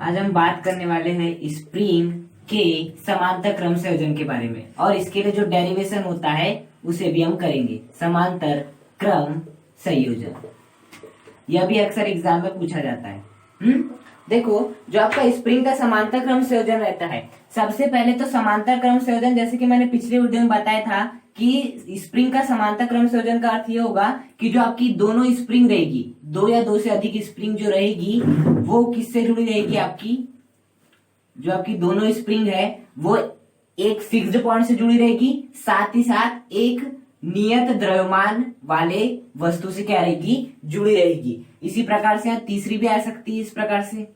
आज हम बात करने वाले हैं स्प्रिंग के समांतर क्रम संयोजन के बारे में, और इसके लिए जो डेरिवेशन होता है उसे भी हम करेंगे। समांतर क्रम संयोजन, यह भी अक्सर एग्जाम में पूछा जाता है। देखो, जो आपका स्प्रिंग का समांतर क्रम संयोजन रहता है, सबसे पहले तो समांतर क्रम संयोजन, जैसे कि मैंने पिछले वीडियो में बताया था कि स्प्रिंग का समांतर क्रम संयोजन का अर्थ ये होगा कि जो आपकी दोनों स्प्रिंग रहेगी, दो या दो से अधिक स्प्रिंग जो रहेगी, वो किससे जुड़ी रहेगी? आपकी जो आपकी दोनों स्प्रिंग है वो एक फिक्स्ड पॉइंट से जुड़ी रहेगी, साथ ही साथ एक नियत द्रव्यमान वाले वस्तु से क्या रहेगी? जुड़ी रहेगी। इसी प्रकार से यहाँ तीसरी भी आ सकती है, इस प्रकार से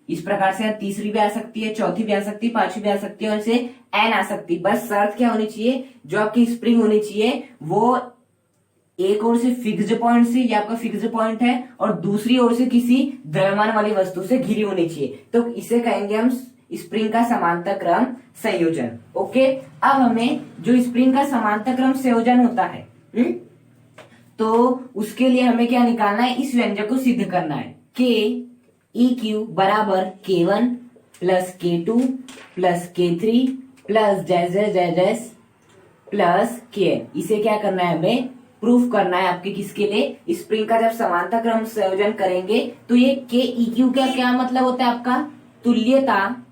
इस प्रकार से यहाँ तीसरी भी आ सकती है, चौथी भी आ सकती है, पांचवी भी आ सकती है, और इसे एन आ सकती है। बस शर्त क्या होनी चाहिए? जो आपकी स्प्रिंग होनी चाहिए वो एक ओर से फिक्स्ड पॉइंट से, ये आपका फिक्स्ड पॉइंट है, और दूसरी ओर से किसी द्रव्यमान वाली वस्तु से घिरी होनी चाहिए। तो इसे कहेंगे हम स्प्रिंग का समांतर क्रम संयोजन। ओके, अब हमें जो स्प्रिंग का समांतर क्रम संयोजन होता है, तो उसके लिए हमें क्या निकालना है? इस व्यंजक को सिद्ध करना है। के EQ बराबर K1 plus K2 plus K3 plus जैस प्लस Kn। इसे क्या करना है? हमें प्रूफ करना है। आपके किसके लिए? स्प्रिंग का जब समांतर क्रम संयोजन करेंगे तो ये KEQ का क्या मतलब होता है? आपका तुल्यता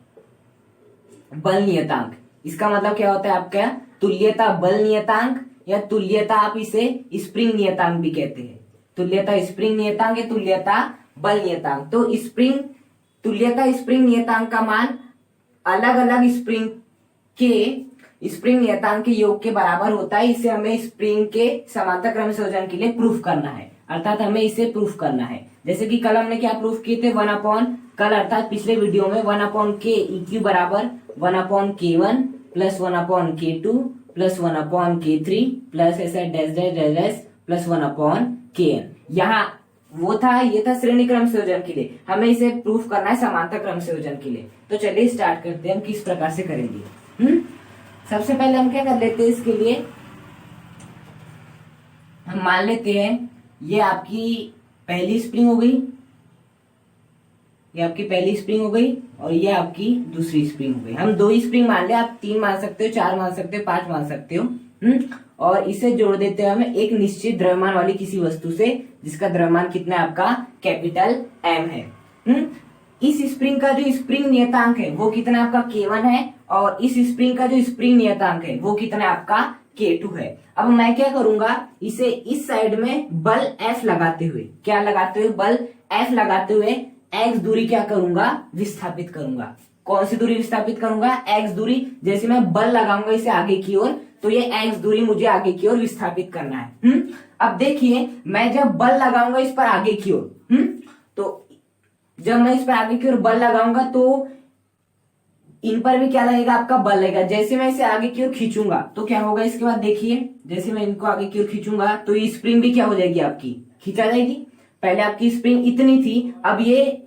बल नियतांक। इसका मतलब क्या होता है आपका? तुल्यता बल नियतांक, या तुल्यता आप इसे स्प्रिंग नियतांक भी कहते हैं। तुल्यता स्प्रिंग नियतांक या तुल्यता बल नियतांक। तो स्प्रिंग तुल्यता स्प्रिंग नियतांक का मान अलग अलग स्प्रिंग नियतांक के योग के बराबर होता है। इसे हमें स्प्रिंग के समांतर क्रम संयोजन के लिए प्रूफ करना है, अर्थात हमें इसे प्रूफ करना है। जैसे कि कल हमने क्या प्रूफ किए थे? कल अर्थात पिछले वीडियो में 1/k EQ बराबर 1/K1 plus 1/K2 plus 1/K3 plus ऐसा डैश प्लस 1/Kn। यहाँ वो था, ये था श्रेणी क्रम संयोजन के लिए। हमें इसे प्रूफ करना है समांतर क्रम संयोजन के लिए। तो चलिए स्टार्ट करते हैं, हम किस प्रकार से करेंगे। सबसे पहले हम क्या कर लेते हैं? इसके लिए हम मान लेते हैं ये आपकी पहली स्प्रिंग हो गई, ये आपकी पहली स्प्रिंग हो गई, और ये आपकी दूसरी स्प्रिंग हो गई। हम दो ही स्प्रिंग मान ले, आप 3 मान सकते हो, 4 मान सकते हो, 5 मान सकते हो। और इसे जोड़ देते हैं हमें एक निश्चित द्रव्यमान वाली किसी वस्तु से, जिसका द्रव्यमान कितना है? आपका कैपिटल M है। इस स्प्रिंग का जो स्प्रिंग नियतांक है वो कितना आपका? K1 है, और इस स्प्रिंग का जो स्प्रिंग नियतांक है वो कितना है आपका? K2 है। अब मैं क्या करूंगा? इसे इस साइड में बल F लगाते हुए, क्या लगाते हुए? बल F लगाते हुए x दूरी क्या करूंगा? विस्थापित करूंगा। कौन सी दूरी विस्थापित करूंगा? x दूरी। जैसे मैं बल लगाऊंगा इसे आगे की ओर, तो ये x दूरी मुझे आगे की ओर विस्थापित करना है। अब देखिए, मैं जब बल लगाऊंगा इस पर आगे की ओर, तो जब मैं इस पर आगे की ओर बल लगाऊंगा तो इन पर भी क्या लगेगा? आपका बल लगेगा। जैसे मैं इसे आगे की ओर खींचूंगा तो क्या होगा? इसके बाद देखिए, जैसे मैं इनको आगे की ओर खींचूंगा तो ये स्प्रिंग भी क्या हो जाएगी? आपकी खींचा जाएगी। पहले आपकी स्प्रिंग इतनी थी, अब ये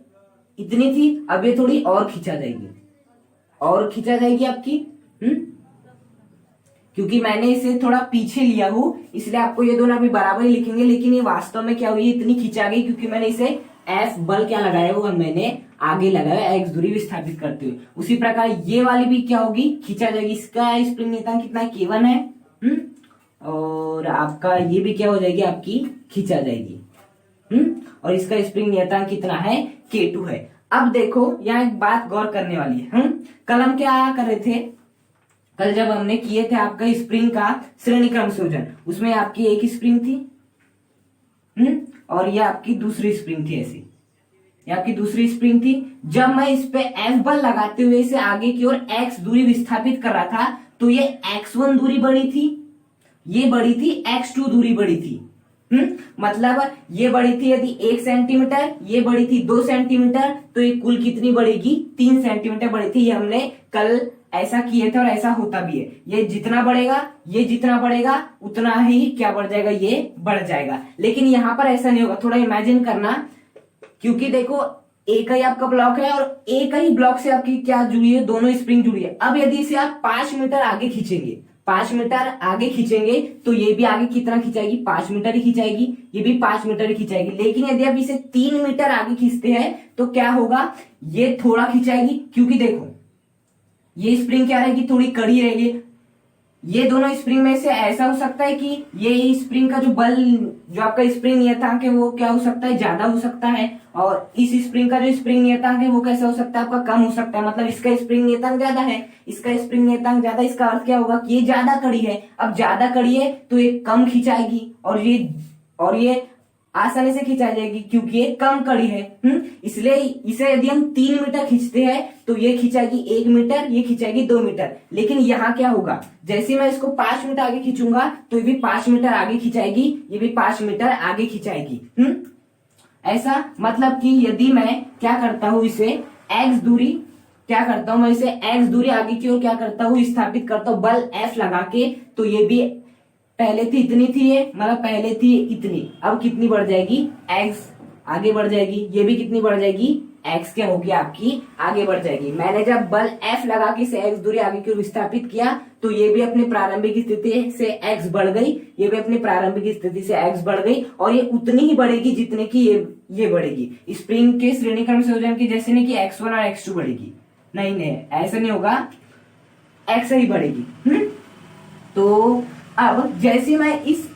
इतनी थी, अब ये थोड़ी और खींचा जाएगी, और खींचा जाएगी आपकी। क्योंकि मैंने इसे थोड़ा पीछे लिया हूं, इसलिए आपको ये दोनों अभी बराबर ही लिखेंगे, लेकिन ये वास्तव में क्या हुई? इतनी खींचा गई क्योंकि मैंने इसे F बल क्या लगाया हुआ? मैंने आगे लगाया x दूरी विस्थापित करते हुए। उसी प्रकार ये वाली भी क्या होगी? खींचा जाएगी। इसका स्प्रिंग नियतांक कितना है? K1 है। और आपका ये भी क्या हो जाएगी? आपकी खींचा जाएगी। और इसका स्प्रिंग नियतांक कितना है? K2 है। अब देखो, यहाँ एक बात गौर करने वाली है। कल हम क्या कर रहे थे? कल जब हमने किए थे आपका स्प्रिंग का श्रेणी क्रम संयोजन, उसमें आपकी एक स्प्रिंग थी, और ये आपकी दूसरी स्प्रिंग थी। ऐसी ये आपकी दूसरी स्प्रिंग थी। जब मैं इस पे F बल लगाते हुए इसे आगे की ओर x दूरी विस्थापित कर रहा था, तो ये x1 दूरी बड़ी थी, ये बड़ी थी, x2 दूरी बड़ी थी। मतलब ये बड़ी थी यदि 1 सेंटीमीटर, ये बड़ी थी 2 सेंटीमीटर, तो ये कुल कितनी बढ़ेगी? 3 सेंटीमीटर बड़ी थी। ये हमने कल ऐसा किए थे और ऐसा होता भी है। ये जितना बढ़ेगा उतना ही क्या बढ़ जाएगा? ये बढ़ जाएगा। लेकिन यहाँ पर ऐसा नहीं होगा, थोड़ा इमेजिन करना, क्योंकि देखो एक ही आपका ब्लॉक है और एक ही ब्लॉक से आपकी क्या जुड़ी है? दोनों स्प्रिंग जुड़ी है। अब यदि इसे आप 5 मीटर आगे खींचेंगे, 5 मीटर आगे खींचेंगे तो ये भी आगे कितना खिंचाएगी, 5 मीटर ही खिंचाएगी, ये भी 5 मीटर ही खिंचाएगी। लेकिन यदि आप इसे 3 मीटर आगे खींचते हैं तो क्या होगा, ये थोड़ा खिंचाएगी, क्योंकि देखो ये स्प्रिंग क्या रहेगी, थोड़ी कड़ी रहेगी। ये दोनों स्प्रिंग में से ऐसा हो सकता है कि ये स्प्रिंग का जो बल, जो आपका स्प्रिंग नियतांक है वो क्या हो सकता है, ज्यादा हो सकता है, और इस स्प्रिंग का जो स्प्रिंग नियतांक है वो कैसा हो सकता है, आपका कम हो सकता है। मतलब इसका स्प्रिंग नियतांक ज्यादा है, इसका स्प्रिंग नियतांक ज्यादा, इसका अर्थ क्या होगा कि ये ज्यादा कड़ी है। अब ज्यादा कड़ी है तो ये कम खिंचाएगी, और ये आसानी से खिंचा जाएगी क्योंकि ये कम कड़ी है। इसलिए इसे यदि हम 3 मीटर खींचते हैं तो ये खिंचाएगी 1 मीटर, ये खिंचाएगी 2 मीटर। लेकिन यहाँ क्या होगा, जैसे मैं इसको 5 मीटर आगे खींचूंगा तो ये भी 5 मीटर आगे खिंचाएगी, ये भी 5 मीटर आगे खिंचाएगी। ऐसा मतलब कि यदि मैं क्या करता हूं, इसे x दूरी क्या करता हूं, मैं इसे x दूरी आगे की ओर क्या करता हूं, स्थापित करता हूं बल F लगा के। तो ये भी पहले थी इतनी थी, ये मतलब पहले थी इतनी, अब कितनी बढ़ जाएगी, x आगे बढ़ जाएगी। ये भी कितनी बढ़ जाएगी, x क्या होगी आपकी, आगे बढ़ जाएगी। मैंने जब बल F लगा के इसे x दूरी आगे की ओर विस्थापित किया तो ये भी अपनी प्रारंभिक स्थिति से x बढ़ गई, ये भी अपनी प्रारंभिक स्थिति से x बढ़ गई, और ये उतनी ही बढ़ेगी जितने की ये बढ़ेगी। स्प्रिंग के श्रेणी क्रम संयोजन की जैसे नहीं कि x1 और x2 बढ़ेगी, नहीं ऐसा नहीं होगा, x ही बढ़ेगी। तो अब जैसे मैं इस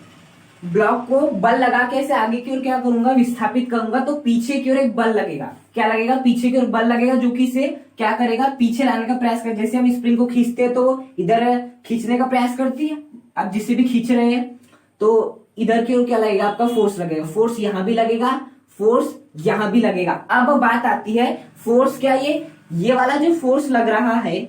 ब्लॉक को बल लगा के ऐसे आगे की ओर क्या करूंगा, विस्थापित करूंगा, तो पीछे की ओर एक बल लगेगा। क्या लगेगा, पीछे की ओर बल लगेगा, जो कि इसे क्या करेगा, पीछे लाने का प्रयास कर। जैसे हम स्प्रिंग को खींचते हैं तो इधर खींचने का प्रयास करती है। अब जिसे भी खींच रहे हैं तो इधर की ओर क्या लगेगा, आपका फोर्स लगेगा। फोर्स यहां भी लगेगा, फोर्स यहां भी लगेगा। अब बात आती है फोर्स, क्या ये वाला जो फोर्स लग रहा है,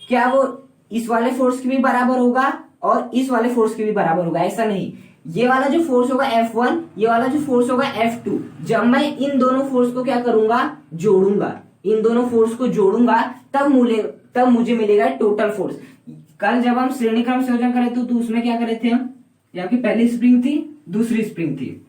क्या वो इस वाले फोर्स के भी बराबर होगा और इस वाले फोर्स के भी बराबर होगा? ऐसा नहीं। ये वाला जो फोर्स होगा F1, ये वाला जो फोर्स होगा F2। जब मैं इन दोनों फोर्स को क्या करूंगा, जोड़ूंगा, इन दोनों फोर्स को जोड़ूंगा, तब मुझे मिलेगा टोटल फोर्स। कल जब हम श्रेणी क्रम संयोजन करे थे तो उसमें क्या करे थे हम, यहाँ की पहली स्प्रिंग थी, दूसरी स्प्रिंग थी,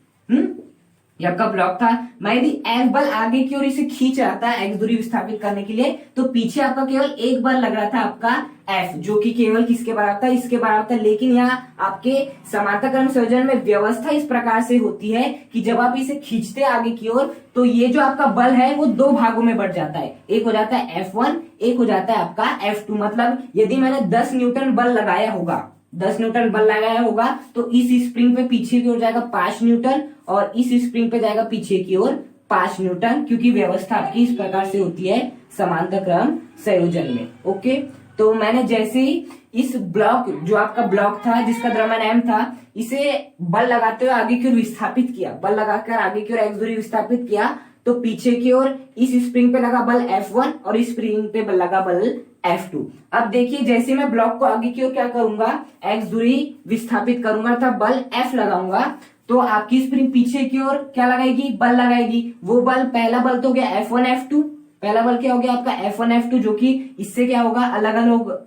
ये आपका ब्लॉक था। मैं यदि F बल आगे की ओर इसे खींच रहा था x दूरी विस्थापित करने के लिए, तो पीछे आपका केवल एक बल लग रहा था, आपका F, जो कि केवल किसके बराबर था, इसके बराबर था। लेकिन यहाँ आपके समांतर क्रम संयोजन में व्यवस्था इस प्रकार से होती है कि जब आप इसे खींचते आगे की ओर तो ये जो आपका बल है वो दो भागों में बढ़ जाता है। एक हो जाता है F1, एक हो जाता है आपका F2। मतलब यदि मैंने 10 न्यूटन बल लगाया होगा, 10 न्यूटन बल लगाया होगा, तो इस स्प्रिंग पे पीछे की ओर जाएगा 5 न्यूटन और इस स्प्रिंग पे जाएगा पीछे की ओर 5 न्यूटन, क्योंकि व्यवस्था आपकी इस प्रकार से होती है समांतर क्रम संयोजन में। ओके, तो मैंने जैसे ही इस ब्लॉक, जो आपका ब्लॉक था जिसका द्रव्यमान m था, इसे बल लगाते हुए आगे की ओर विस्थापित किया, बल लगाकर आगे की ओर x दूरी विस्थापित किया, तो पीछे की ओर इस स्प्रिंग पे लगा बल F1 और इस स्प्रिंग पे लगा बल F2। अब देखिए जैसे मैं ब्लॉक को आगे की ओर क्या करूंगा, x दूरी विस्थापित करूंगा तथा बल F लगाऊंगा, तो आपकी स्प्रिंग पीछे की ओर क्या लगाएगी, बल लगाएगी। वो बल, पहला बल तो गया F1 F2, पहला बल क्या हो गया आपका F1 F2, जो कि इससे क्या होगा, अलग अलग होगा,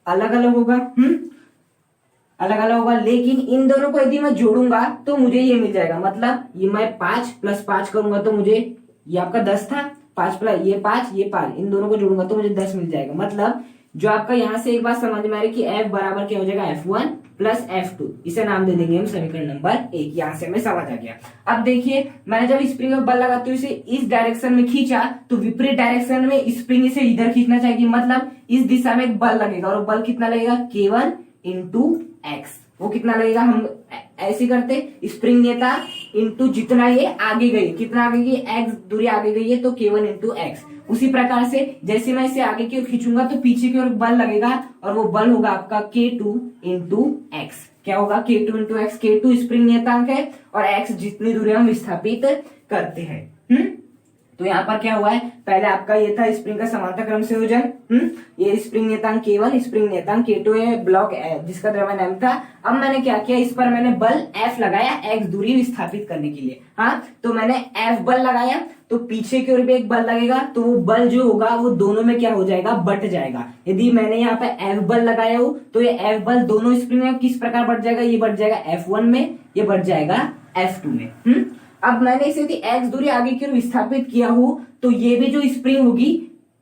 अलग अलग होगा। लेकिन इन दोनों को यदि मैं जोड़ूंगा तो मुझे ये मिल जाएगा। मतलब ये मैं 5 + 5 करूंगा तो मुझे, ये आपका 10 था, 5 + ये 5, ये 5, इन दोनों को जोड़ूंगा तो मुझे 10 मिल जाएगा। मतलब जो आपका यहाँ से एक बात समझ में आ रही कि F बराबर क्या हो जाएगा, F1 + F2। इसे नाम दे देंगे हम समीकरण नंबर 1। यहाँ से हमें समझ आ गया। अब देखिए मैंने जब स्प्रिंग में बल लगाते हुए इसे इस डायरेक्शन में खींचा तो विपरीत डायरेक्शन में स्प्रिंग इसे इधर खींचना चाहिए। मतलब इस दिशा में एक बल लगेगा और बल कितना लगेगा, K1 × x। वो कितना लगेगा, हम ऐसे करते, स्प्रिंग नेता इंटू जितना ये आगे गई, कितना आगे गई, x दूरी आगे गई है तो K1 × x। उसी प्रकार से जैसे मैं इसे आगे की ओर खींचूंगा तो पीछे की ओर बल लगेगा और वो बल होगा आपका K2 × x। क्या होगा, K2 × x। K2 स्प्रिंग नियतांक है और x जितनी दूरी हम विस्थापित करते हैं। तो यहाँ पर क्या हुआ है, पहले आपका ये था स्प्रिंग का समांतर क्रम संयोजन, ये स्प्रिंग नियतांक K1, स्प्रिंग नियतांक K2 है, ब्लॉक जिसका द्रव्यमान m था। अब मैंने क्या किया, इस पर मैंने बल F लगाया x दूरी विस्थापित करने के लिए। तो मैंने F बल लगाया तो पीछे की ओर भी एक बल लगेगा, तो वो बल जो होगा वो दोनों में क्या हो जाएगा, बट जाएगा। यदि मैंने यहाँ पे F बल लगाया हो तो ये F बल दोनों स्प्रिंग में किस प्रकार बढ़ जाएगा, ये बढ़ जाएगा F1 में, ये बढ़ जाएगा F2 में। अब मैंने इसे यदि x दूरी आगे की ओर विस्थापित किया हो तो ये भी जो स्प्रिंग होगी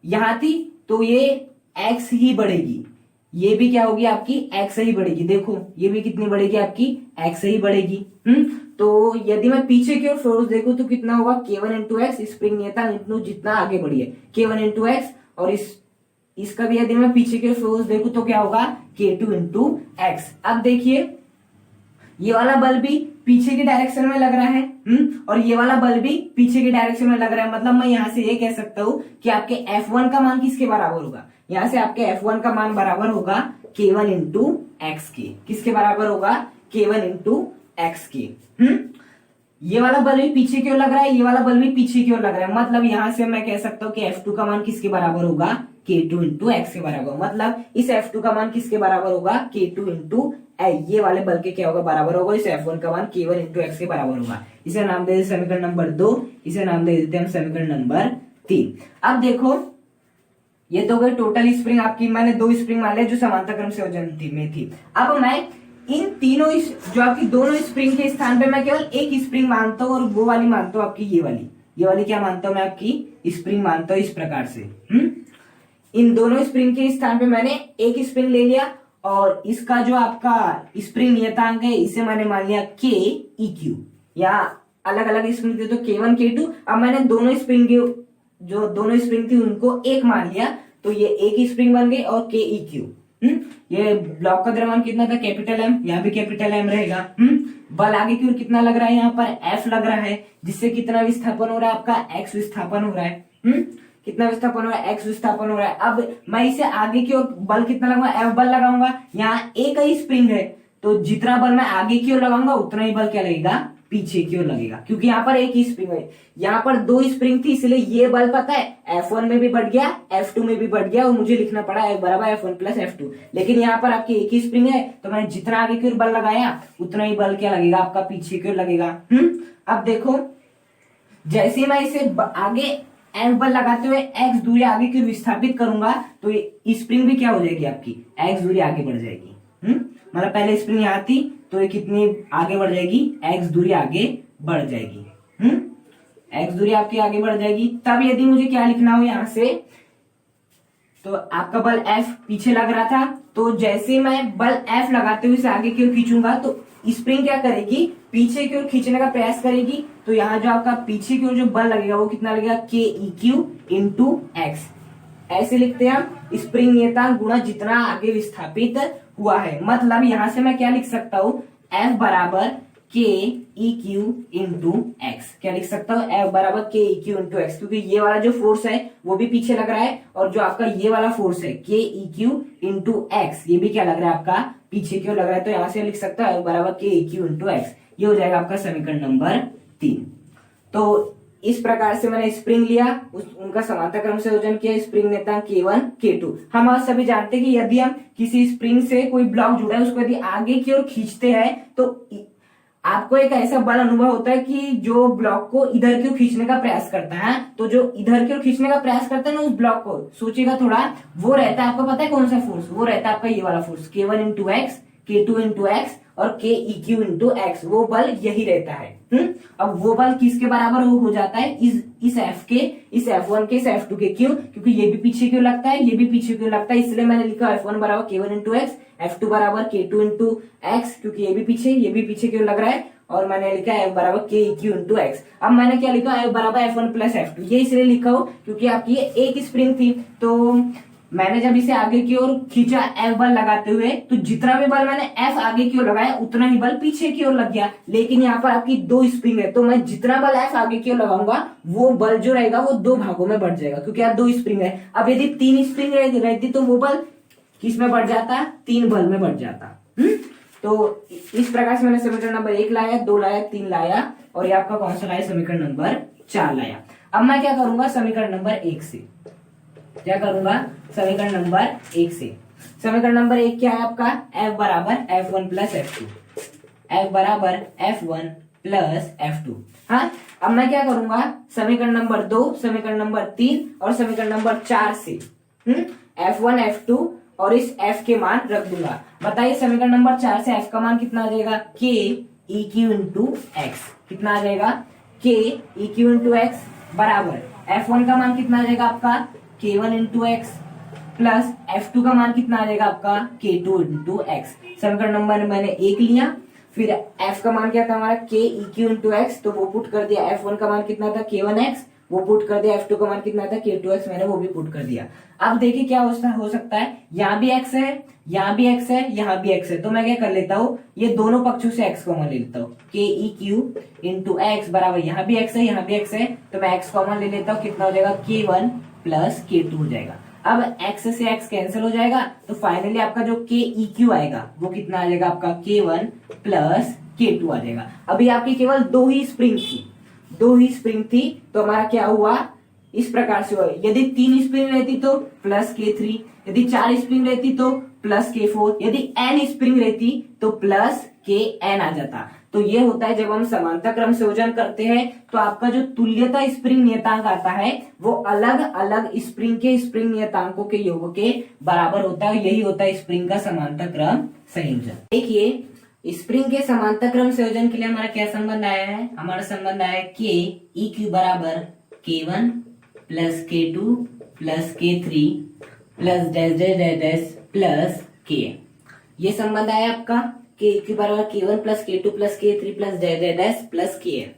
यहाँ थी तो ये x ही बढ़ेगी, ये भी क्या होगी आपकी एक्स ही बढ़ेगी। देखो ये भी कितनी बढ़ेगी आपकी एक्स ही बढ़ेगी। तो यदि मैं पीछे की ओर फोर्स देखूं तो कितना होगा K1 इंटू एक्स, स्प्रिंग नियतांक इंटू जितना आगे बढ़ी है K1 इंटू एक्स, और इसका भी यदि मैं पीछे की ओर फोर्स देखूं तो क्या होगा K2 इंटू एक्स। अब देखिए ये वाला बल भी पीछे की डायरेक्शन में लग रहा है, और ये वाला बल भी पीछे की डायरेक्शन में लग रहा है। मतलब मैं यहां से ये कह सकता हूं कि आपके F1 का मान किसके बराबर होगा, यहां से आपके F1 का मान बराबर होगा K1 इंटू एक्स के। किसके बराबर होगा K1 इंटू एक्स के। ये वाला बल भी पीछे की ओर लग रहा है, ये वाला बल भी पीछे की ओर लग रहा है। मतलब यहां से मैं कह सकता हूं कि F2 का मान किसके बराबर होगा K2 इंटू एक्स के बराबर। मतलब इस F2 का मान किसके बराबर होगा K2 इंटू ये वाले बल के क्या होगा बराबर होगा इस F1 का मान K1 इंटू एक्स के बराबर होगा। इसे नाम दे देते समीकरण नंबर 2, इसे नाम दे देते हम समीकरण नंबर 3। अब देखो ये तो गई टोटल स्प्रिंग आपकी, मैंने 2 स्प्रिंग मान लिया जो समांतर क्रम संयोजन में थी। अब मैं इन तीनों जो आपकी दोनों स्प्रिंग के स्थान पे मैं केवल एक स्प्रिंग मानता हूँ, और वो वाली मानता हूँ आपकी ये वाली क्या मानता हूँ मैं आपकी स्प्रिंग मानता हूँ इस प्रकार से। इन दोनों स्प्रिंग के स्थान पे मैंने एक स्प्रिंग ले लिया, और इसका जो आपका स्प्रिंग नियतांक है इसे मैंने मान लिया KEQ, या अलग अलग स्प्रिंग थे तो K1 K2। अब मैंने दोनों स्प्रिंग जो दोनों स्प्रिंग थी उनको एक मान लिया, तो ये एक स्प्रिंग बन गई और KEQ। ये ब्लॉक का द्रव्यमान कितना था कैपिटल M, यहाँ भी कैपिटल M रहेगा। बल आगे की ओर कितना लग रहा है, यहाँ पर F लग रहा है, जिससे कितना विस्थापन हो रहा है आपका X विस्थापन हो रहा है। कितना विस्थापन हो रहा है X विस्थापन हो रहा है। अब मैं इसे आगे की ओर बल कितना लगाऊंगा F बल लगाऊंगा, यहाँ एक ही स्प्रिंग है तो जितना बल मैं आगे की ओर लगाऊंगा उतना ही बल क्या लगेगा पीछे की ओर लगेगा, क्योंकि यहाँ पर एक ही स्प्रिंग है। यहाँ पर 2 स्प्रिंग थी इसलिए ये बल पता है F1 में भी बढ़ गया F2 में भी बढ़ गया, और मुझे लिखना पड़ा F बराबर F1 प्लस F2। लेकिन यहाँ पर आपकी एक ही स्प्रिंग है तो मैंने जितना आगे की ओर बल लगाया उतना ही बल क्या लगेगा आपका पीछे की ओर लगेगा। अब देखो जैसे मैं इसे आगे F बल लगाते हुए x दूरी आगे की विस्थापित करूंगा तो ये स्प्रिंग भी क्या हो जाएगी आपकी x दूरी आगे बढ़ जाएगी। मतलब पहले स्प्रिंग यहाँ थी तो ये कितनी आगे बढ़ जाएगी x दूरी आगे बढ़ जाएगी। x दूरी आपकी आगे बढ़ जाएगी। तब यदि मुझे क्या लिखना हो यहाँ से, तो आपका बल F पीछे लग रहा था, तो जैसे मैं बल F लगाते हुए इसे आगे की ओर खींचूंगा तो स्प्रिंग क्या करेगी पीछे की ओर खींचने का प्रयास करेगी। तो यहाँ जो आपका पीछे की ओर जो बल लगेगा वो कितना लगेगा KEQ इंटू एक्स। ऐसे लिखते हैं हम स्प्रिंग नियतांक गुणा जितना आगे विस्थापित हुआ है। मतलब यहाँ से मैं क्या लिख सकता हूँ F बराबर KEQ इंटू एक्स। क्या लिख सकता हूँ F बराबर KEQ इंटू एक्स, क्योंकि ये वाला जो फोर्स है वो भी पीछे लग रहा है, और जो आपका ये वाला फोर्स है KEQ इंटू एक्स ये भी क्या लग रहा है आपका पीछे की ओर लग रहा है। तो यहाँ से लिख सकता है F बराबर KEQ इंटू एक्स। ये हो जाएगा आपका समीकरण नंबर 3। तो इस प्रकार से मैंने स्प्रिंग लिया, उनका समांतर क्रम से संयोजन किया, स्प्रिंग नेतांक K1 K2। हम आज सभी जानते हैं कि यदि हम किसी स्प्रिंग से कोई ब्लॉक जुड़ा है उसको यदि आगे की ओर खींचते हैं तो आपको एक ऐसा बल अनुभव होता है कि जो ब्लॉक को इधर की ओर खींचने का प्रयास करता है, तो जो इधर की ओर खींचने का प्रयास करता है ना उस ब्लॉक को सोचिएगा थोड़ा, वो रहता है आपको पता है कौन सा फोर्स, वो रहता है आपका ये वाला force K1 into x, K2 into x और KEQ इंटू एक्स। वो बल यही रहता है। अब वो बल किसके बराबर हो जाता है इस F के, इस F1 के, इस F2 के। क्यों? क्योंकि ये भी पीछे क्यों लगता है, ये भी पीछे क्यों लगता है, इसलिए मैंने लिखा F1 बराबर K1 इंटू एक्स, F2 बराबर K2 इंटू एक्स, क्योंकि ये भी पीछे क्यों लग रहा है, और मैंने लिखा F बराबर KEQ इंटू एक्स। अब मैंने क्या लिखा F बराबर F1 प्लस F2, ये इसलिए लिखा हो क्योंकि आपकी ये एक स्प्रिंग थी, तो मैंने जब इसे आगे की ओर खींचा F बल लगाते हुए तो जितना भी बल मैंने F आगे की ओर लगाया उतना ही बल पीछे की ओर लग गया। लेकिन यहाँ पर आपकी 2 स्प्रिंग है तो मैं जितना बल F आगे की ओर लगाऊंगा वो बल जो रहेगा वो 2 भागों में बढ़ जाएगा, क्योंकि यहाँ 2 स्प्रिंग है। अब यदि 3 स्प्रिंग रहती तो वो बल किस में बढ़ जाता, 3 बल में बढ़ जाता। तो इस प्रकार से मैंने समीकरण नंबर 1 लाया, 2 लाया, 3 लाया, और ये आपका कौन सा लाया, समीकरण नंबर 4 लाया। अब मैं क्या करूंगा समीकरण नंबर 1 से, क्या करूंगा समीकरण नंबर 1 से। समीकरण नंबर 1 क्या है आपका, F बराबर F1 प्लस F2, F बराबर F1 प्लस F2। हाँ, अब मैं क्या करूंगा समीकरण नंबर 2, समीकरण नंबर 3 और समीकरण नंबर 4 से F1 F2 और इस F के मान रख दूंगा। बताइए समीकरण नंबर 4 से F का मान कितना आ जाएगा, KEQ इंटू एक्स। कितना आ जाएगा KEQ इंटू एक्स बराबर F1 का मान कितना आ जाएगा आपका K1 into x plus F2 का मान कितना आ जाएगा आपका K2 इंटू एक्स। समीकरण नंबर मैंने 1 लिया, फिर F का मान क्या था हमारा KEQ इंटू एक्स, तो वो पुट कर दिया। F1 का मान कितना था K1x, वो पुट कर दिया। F2 का मान कितना था K2x, मैंने वो भी पुट कर दिया। अब देखिए क्या हो सकता है, यहाँ भी x है, यहाँ भी x है, यहाँ भी x है, तो मैं क्या कर लेता हूँ, ये दोनों पक्षों से x कॉमन ले लेता हूँ। KEQ इंटू एक्स बराबर, यहाँ भी x है, यहाँ भी x है, तो मैं x कॉमन ले लेता हूँ। कितना हो जाएगा K1 प्लस K2 हो जाएगा। अब x से x कैंसिल हो जाएगा, तो फाइनली आपका जो KEQ आएगा वो कितना आ जाएगा आपका K1 प्लस K2 आ जाएगा। अभी आपकी केवल दो ही स्प्रिंग थी, तो हमारा क्या हुआ, इस प्रकार से हुआ। यदि 3 स्प्रिंग रहती तो प्लस K3, यदि 4 स्प्रिंग रहती तो प्लस K4, यदि n स्प्रिंग रहती तो प्लस Kn आ जाता। तो ये होता है जब हम समानता क्रम संयोजन करते हैं, तो आपका जो तुल्यता स्प्रिंग नियतांक आता है वो अलग अलग स्प्रिंग के स्प्रिंग नियतांकों के योग के बराबर होता है। यही होता है स्प्रिंग का समानता क्रम संयोजन। देखिए स्प्रिंग के समानता क्रम संयोजन के लिए हमारा क्या संबंध आया है, हमारा संबंध आया है KEQ बराबर K1 plus K2 plus K3 plus dash dash dash dash plus Kn। ये संबंध आया आपका KEQ बराबर K1 plus K2 plus K3 plus dash dash dash plus Kn।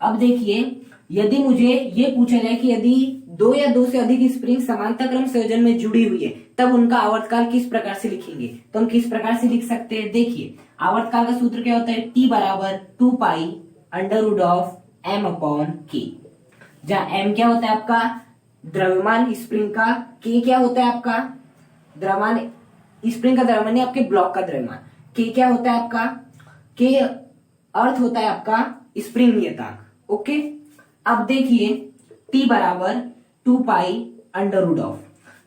अब देखिए यदि मुझे ये पूछा जाए कि यदि दो या दो से अधिक स्प्रिंग समानता क्रम संयोजन में जुड़ी हुई है तब उनका आवर्तकाल किस प्रकार से लिखेंगे, तो हम किस प्रकार से लिख सकते हैं। देखिए आवर्तकाल का सूत्र क्या होता है, T बराबर 2 pi under root of m upon k, जहां m क्या होता है आपका द्रव्यमान स्प्रिंग का, k क्या होता है आपका द्रव्यमान स्प्रिंग का द्रव्यमान नहीं, आपके ब्लॉक का द्रव्यमान, k क्या होता है आपका, k अर्थ होता है आपका स्प्रिंग नियतांक। ओके, अब देखिए T बराबर 2 पाई अंडर रूट ऑफ,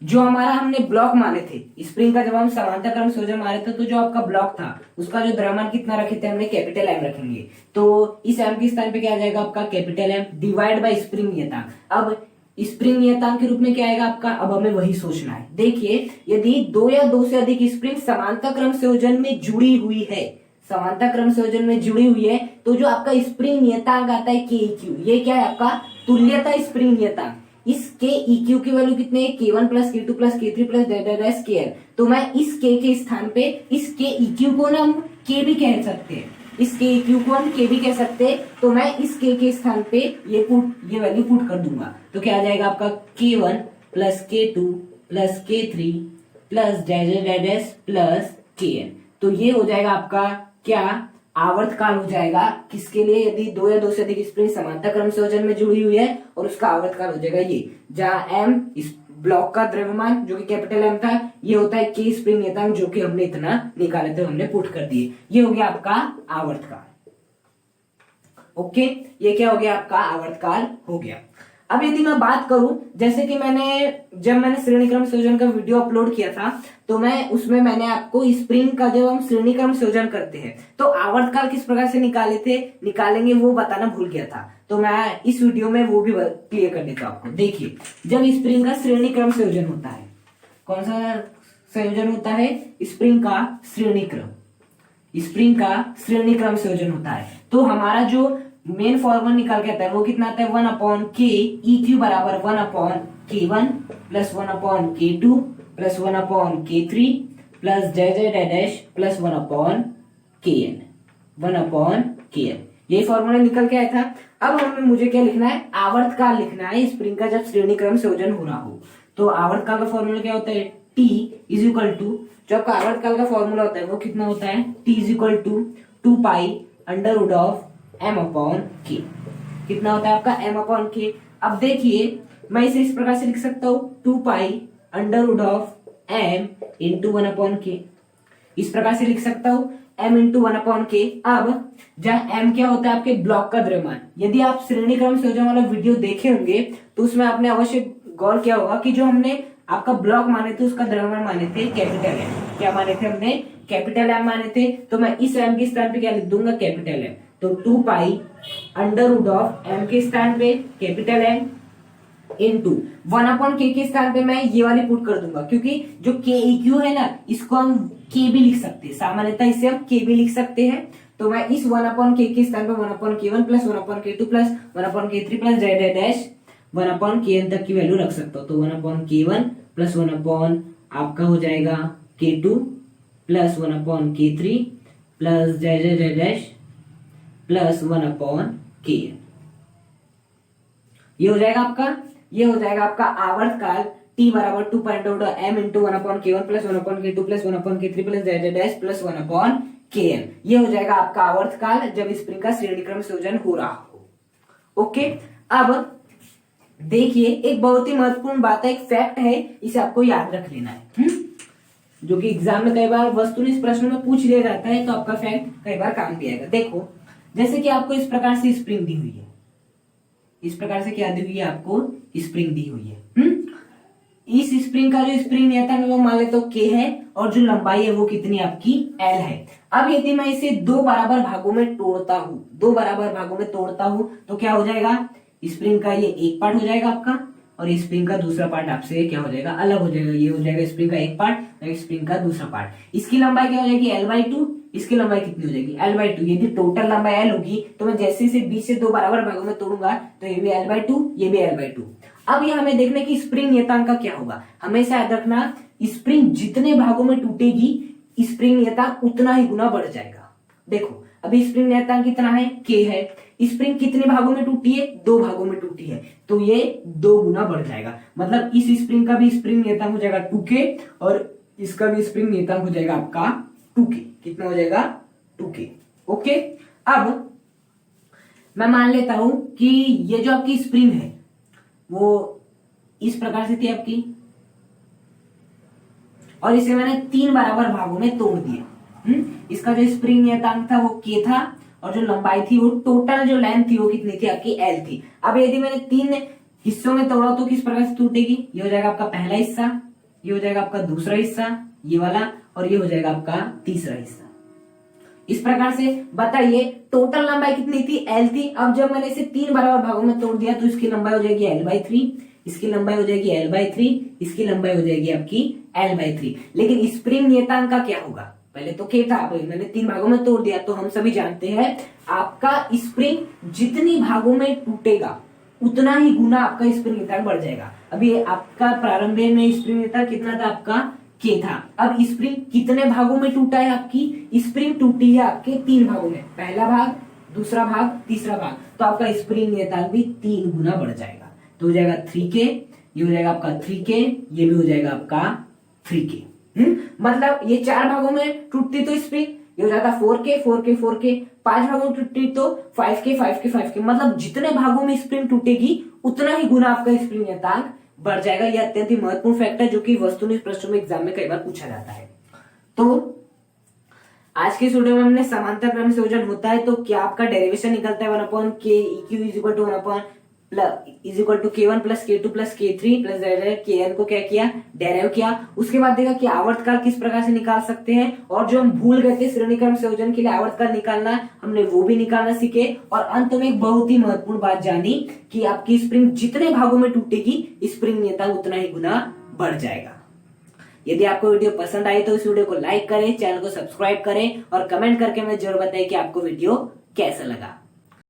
जो हमारा हमने ब्लॉक माने थे स्प्रिंग का, जब हम समानता क्रम संयोजन माने थे तो जो आपका ब्लॉक था उसका जो द्रव्यमान कितना रखे थे हमने, कैपिटल M रखेंगे, तो इस M के स्थान पे क्या आ जाएगा आपका capital M divide by spring नियतांक। अब स्प्रिंग नियतांक के रूप में क्या आएगा आपका, अब हमें वही सोचना है। देखिए यदि दो या दो से अधिक स्प्रिंग समानता क्रम संयोजन में जुड़ी हुई है, समानता क्रम संयोजन में जुड़ी हुई है, तो जो आपका स्प्रिंग नियतांक आता है KEQ, ये क्या है आपका तुल्यता स्प्रिंग नियतांक। इस KEQ की वैल्यू कितने, K1 plus K2 plus K3 plus dash Kn। तो मैं इस K के स्थान पे इस KEQ को ना हम K भी कह सकते हैं, इस KEQ को हम K भी कह सकते हैं, तो मैं इस K के स्थान पे ये वैल्यू पुट कर दूंगा। तो क्या आ जाएगा आपका K1 plus K2 plus K3 plus dash plus Kn। तो ये हो जाएगा आपका क्या आवर्तकाल हो जाएगा, किसके लिए, यदि दो या दो से अधिक स्प्रिंग समानता क्रम संयोजन में जुड़ी हुई है, और उसका आवर्तकाल हो जाएगा ये, जहां M इस ब्लॉक का द्रव्यमान जो कि कैपिटल M था, ये होता है K स्प्रिंग नियतांक जो कि हमने इतना निकाले थे, हमने पुट कर दिए। ये हो गया आपका आवर्तकाल। ओके, ये क्या हो गया आपका आवर्तकाल हो गया। अब यदि मैं बात करूं, जैसे कि जब मैंने श्रेणी क्रम संयोजन का वीडियो अपलोड किया था, तो उसमें मैंने आपको स्प्रिंग का जब हम श्रेणी क्रम संयोजन करते हैं तो आवर्तकाल किस प्रकार से निकालेंगे वो बताना भूल गया था, तो मैं इस वीडियो में वो भी क्लियर कर देता हूं आपको। देखिए जब स्प्रिंग का श्रेणी क्रम संयोजन होता है, कौन सा संयोजन होता है, स्प्रिंग का श्रेणी क्रम संयोजन होता है, तो हमारा जो मेन फॉर्मूला निकाल के आता है वो कितना आता है, 1 अपॉन के EQ बराबर 1 upon K1 plus 1 upon K2 plus 1 upon K3 plus dash plus 1 upon Kn। यही फॉर्मूला निकल के आया था। अब मुझे क्या लिखना है, आवर्तकाल लिखना है स्प्रिंग का जब श्रेणी क्रम संयोजन हो रहा हो। तो आवर्तकाल का फॉर्मूला क्या होता है, T इज इक्वल टू, जो आपका आवर्तकाल का फॉर्मूला होता है वो कितना होता है, T is equal to 2 pi under root of M upon K। कितना होता है आपका M अपॉन K। अब देखिए मैं इसे इस प्रकार से लिख सकता हूँ, 2 pi under root of M into 1 upon K, इस प्रकार से लिख सकता हूँ M इंटू 1 अपॉन K। अब जहाँ M क्या होता है आपके ब्लॉक का द्रव्यमान, यदि आप श्रेणी क्रम संयोजन वाला वीडियो देखे होंगे तो उसमें आपने अवश्य गौर किया होगा कि जो हमने आपका ब्लॉक माने थे उसका द्रव्यमान माने थे कैपिटल M। क्या माने थे हमने, कैपिटल M माने थे, तो मैं इस M के स्थान पे क्या लिख दूंगा, कैपिटल M। तो 2 pi under root of M के स्थान पे capital M into 1 upon K के स्थान पे मैं ये वाली पुट कर दूंगा, क्योंकि जो KEQ है ना इसको हम K भी लिख सकते हैं, सामान्यतः इसे हम K भी लिख सकते हैं। तो मैं इस 1 अपॉन K के स्थान पे 1 upon K1 plus 1 upon K2 plus 1 upon K3 plus dash 1 upon Kn तक की वैल्यू रख सकता हूँ। तो 1 अपॉन K1 प्लस 1 अपॉन आपका हो जाएगा K2 plus 1/K3 plus dash plus 1/Kn। ये हो जाएगा आपका आवर्तकाल t बराबर 2.m into 1/K1 plus 1/K2 plus 1/K3 plus dash plus 1/Kn। ये हो जाएगा आपका आवर्तकाल जब स्प्रिंग का श्रेणीक्रम संयोजन हो रहा हो। ओके, अब देखिए एक बहुत ही महत्वपूर्ण बात है, एक फैक्ट है, इसे आपको याद रख लेना है, जो कि एग्जाम में कई बार वस्तुनिष्ठ प्रश्नों में पूछ लिया जाता है, तो आपका फैक्ट कई बार काम भी आएगा। देखो, जैसे कि आपको इस प्रकार से स्प्रिंग दी हुई है, इस प्रकार से क्या दी हुई है, आपको स्प्रिंग दी हुई है। इस स्प्रिंग का जो स्प्रिंग नियतांक है वो मान लेते हो K है, और जो लंबाई है वो कितनी आपकी L है। अब यदि मैं इसे दो बराबर भागों में तोड़ता हूं, तो क्या हो जाएगा, स्प्रिंग का ये एक पार्ट हो जाएगा आपका, और स्प्रिंग का दूसरा पार्ट आपसे क्या हो जाएगा, अलग हो जाएगा। ये हो जाएगा स्प्रिंग का एक पार्ट और स्प्रिंग का दूसरा पार्ट। इसकी लंबाई क्या हो जाएगी, L/2। इसकी लंबाई कितनी हो जाएगी, L/2। यदि टोटल लंबाई L होगी तो मैं जैसे इसे बीच से दो बराबर भागों में तोड़ूंगा तो ये भी L/2, ये भी L/2। अब यह हमें देखना कि स्प्रिंग नियतांक का क्या होगा। हमेशा याद रखना, स्प्रिंग जितने भागों में टूटेगी स्प्रिंग नियतांक उतना ही गुना बढ़ जाएगा। देखो अभी स्प्रिंग नियतांक कितना है, K है। स्प्रिंग कितने भागों में टूटी है, दो भागों में टूटी है, तो ये 2 गुना बढ़ जाएगा। मतलब इस स्प्रिंग का भी स्प्रिंग नियतांक हो जाएगा 2K और इसका भी स्प्रिंग नियतांक हो जाएगा आपका 2K। कितना हो जाएगा, 2K। ओके, अब मैं मान लेता हूं कि ये जो आपकी स्प्रिंग है वो इस प्रकार से थी आपकी, और इसे मैंने 3 बराबर भागों में तोड़ दिया। इसका जो स्प्रिंग नियतांक था वो K था, और जो लंबाई थी वो टोटल जो लेंथ थी वो कितनी थी आपकी L थी। अब यदि मैंने 3 हिस्सों में तोड़ा तो किस प्रकार से टूटेगी, ये हो जाएगा आपका पहला हिस्सा, ये हो जाएगा आपका दूसरा हिस्सा, ये वाला, और ये हो जाएगा आपका तीसरा हिस्सा। इस प्रकार से बताइए टोटल लंबाई कितनी थी, L थी। अब जब मैंने इसे 3 बराबर भागों में तोड़ दिया तो इसकी लंबाई हो जाएगी L/3, इसकी लंबाई हो जाएगी L/3, इसकी लंबाई हो जाएगी आपकी L/3। लेकिन स्प्रिंग नियतांक का क्या होगा, पहले तो K था, मैंने 3 भागों में तोड़ दिया, तो हम सभी जानते हैं आपका स्प्रिंग जितनी भागों में टूटेगा उतना ही गुना आपका स्प्रिंग नियतांक बढ़ जाएगा। अभी आपका प्रारंभ में स्प्रिंग नियतांक कितना था, आपका K था। अब स्प्रिंग कितने भागों में टूटा है, आपकी स्प्रिंग टूटी है आपके 3 भागों में, पहला भाग, दूसरा भाग, तीसरा भाग, तो आपका स्प्रिंग नियतांक भी 3 गुना बढ़ जाएगा। तो हो जाएगा 3K, ये हो जाएगा आपका 3K, ये भी हो जाएगा आपका 3K। मतलब ये 4 भागों में टूटती तो स्प्रिंग ये हो जाता 4K 4K 4K, 5 भागों में टूटती तो 5K 5K 5K। मतलब जितने भागों में स्प्रिंग टूटेगी उतना ही गुना आपका स्प्रिंग नियतांक बढ़ जाएगा। यह अत्यंत ही महत्वपूर्ण फैक्ट है जो कि वस्तुनिष्ठ प्रश्नों में एग्जाम में कई बार पूछा जाता है। तो आज के वीडियो में हमने समांतर क्रम संयोजन होता है तो क्या आपका डेरिवेशन निकलता है 1/K EQ is equal to K1 plus K2 plus K3 plus Kn को क्या किया, डेराइव किया। उसके बाद देखा कि आवर्तकाल किस प्रकार से निकाल सकते हैं, और जो हम भूल गए थे श्रेणीक्रम संयोजन के लिए आवर्तकाल निकालना, हमने वो भी निकालना सीखे। और अंत में एक बहुत ही महत्वपूर्ण बात जानी कि आपकी स्प्रिंग जितने भागों में टूटेगी स्प्रिंग नियतांक उतना ही गुना बढ़ जाएगा। यदि आपको वीडियो पसंद आई तो इस वीडियो को लाइक करें, चैनल को सब्सक्राइब करें और कमेंट करके हमें जरूर बताएं कि आपको वीडियो कैसा लगा।